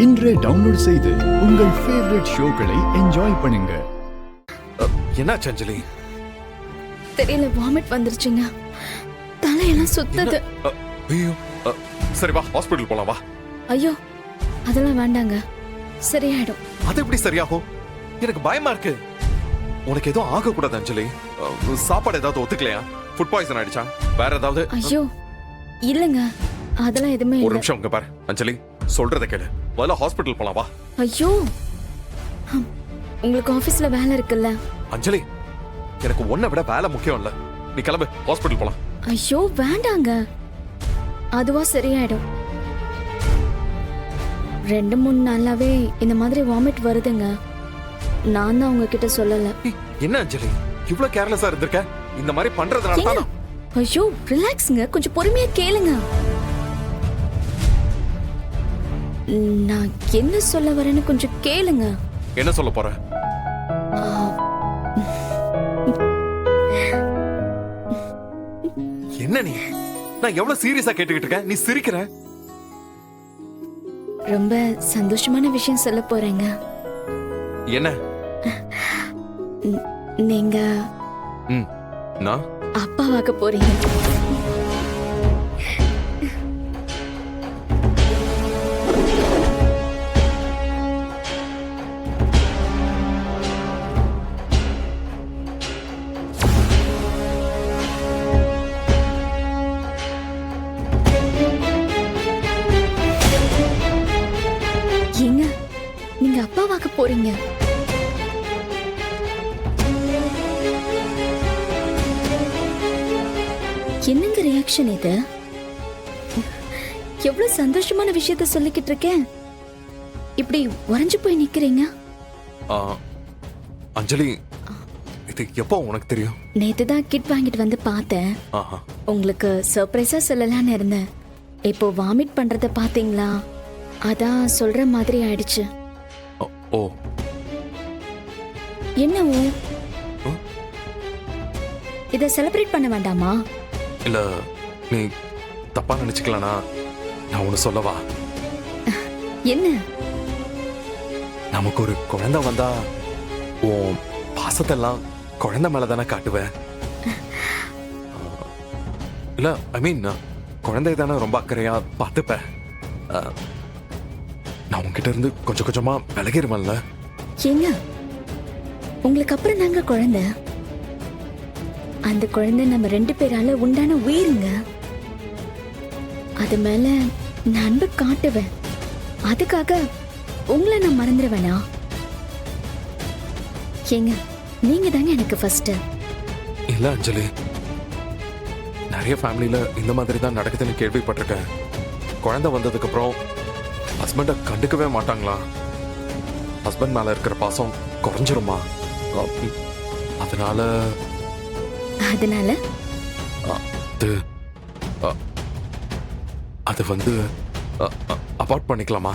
இன்றே டவுன்லோட் செய்து உங்கள் ஃபேவரட் ஷோக்களை என்ஜாய் பண்ணுங்க. என்ன அஞ்சலி? தெரியல, வாமிட் வந்துருச்சுங்க. தலையெல்லாம் சுத்துது. ஐயோ, சரி வா ஹாஸ்பிடல் போலாம் வா. ஐயோ, அதெல்லாம் வேண்டாங்க, சரியாயிடும். அது எப்படி சரியாகும்? எனக்கு பயமா இருக்கு. உனக்கு எதுவும் ஆக கூடாது அஞ்சலி. சாப்பாடு ஏதாவது ஒத்துக்கலையா? ஃபுட் பாய்சன் ஆயிடுச்சா? வேற ஏதாவது? ஐயோ இல்லங்க, அதெல்லாம் எதுவுமே ஒரு இல்ல. நிமிஷம் இங்க பாரு அஞ்சலி, சொல்றத கேளு. முதல்ல ஹாஸ்பிடல் போலாம் வா. ஐயோ, உங்களுக்கு ஆபீஸ்ல வேலை இருக்குல்ல? அஞ்சலி, எனக்கு உன்னை விட வேலை முக்கியம் இல்ல. நீ கிளம்பு, ஹாஸ்பிடல் போலாம். ஐயோ வேண்டாங்க, அதுவா சரியாயிடும். 2-3 நாளாவே இந்த மாதிரி வாமிட் வருதுங்க. நான் தான் உங்ககிட்ட சொல்லல. என்ன அஞ்சலி இவ்ளோ கேர்லெஸ்ஸா இருந்திருக்க? இந்த மாதிரி பண்றதுனால ஏங்க? தான். ஐயோ ரிலாக்ஸ்ங்க, கொஞ்சம் பொறுமையா கேளுங்க. நான் என்ன சொல்ல வரேன்னு கொஞ்சம் கேளுங்க. என்ன சொல்ல போற? என்ன நீ? நான் எவ்வளவு சீரியஸா கேட்டுக்கிட்டு இருக்கேன், நீ சிரிக்கிற. ரொம்ப சந்தோஷமான விஷயம் சொல்ல போறேங்க. என்ன? நீங்க நான் அப்பாவாக்க போறீங்க. ஏங்க, நீங்க அப்பாவாக்க போறீங்க. என்னங்க ரியாக்ஷன் இது? எவ்வளவு சந்தோஷமான விஷயத்த சொல்லிக்கிட்டு இருக்கேன், இப்படி உறைஞ்சு போய் நிக்கிறீங்க. அஞ்சலி, இது எப்போ உனக்கு தெரியும்? நேத்து தான் கிட் வாங்கிட்டு வந்து பார்த்தேன். ஆஹா. உங்களுக்கு சர்ப்ரைஸா சொல்லலாம்னு இருந்தேன். இப்போ வாமிட் பண்றத பாத்தீங்களா, அதான் சொல்ற மாதிரி ஆயிடுச்சு. ஓ என்னவோ இத செலிப்ரேட் பண்ண வேண்டாமா? இல்ல, நீ தப்பா நினைச்சுக்கலனா நான் ஒண்ணு சொல்லவா? என்ன? நமக்கு ஒரு குழந்தை வந்தா உன் பாசத்தெல்லாம் குழந்தை மேல தானே காட்டுவேன். இல்ல, ஐ மீன் குழந்தை தானே ரொம்ப அக்கறையா பார்த்துப்பேன். நான் உன்கிட்ட இருந்து கொஞ்சம் கொஞ்சமா விலகிருமல்ல. ஏங்க, உங்களுக்கு அப்புறம் தாங்க குழந்தை. அந்த குழந்தை நம்ம 2 பேரால உண்டான உயிருங்க. அது மேல நான் அன்பு காட்டுவேன். அதுக்காக உங்களை நான் மறந்துடுவேனா? ஏங்க, நீங்க தாங்க எனக்கு ஃபர்ஸ்ட். இல்ல அஞ்சலி, நிறைய ஃபேமிலியில இந்த மாதிரி தான் நடக்குதுன்னு கேள்விப்பட்டிருக்கேன். குழந்தை வந்ததுக்கு அப்புறம் ஹஸ்பண்ட கண்டுக்கவே மாட்டாங்களா? ஹஸ்பண்ட் மேல இருக்கிற பாசம் குறைஞ்சிருமா? அதனால அதனால அது வந்து அபார்ட் பண்ணிக்கலாமா?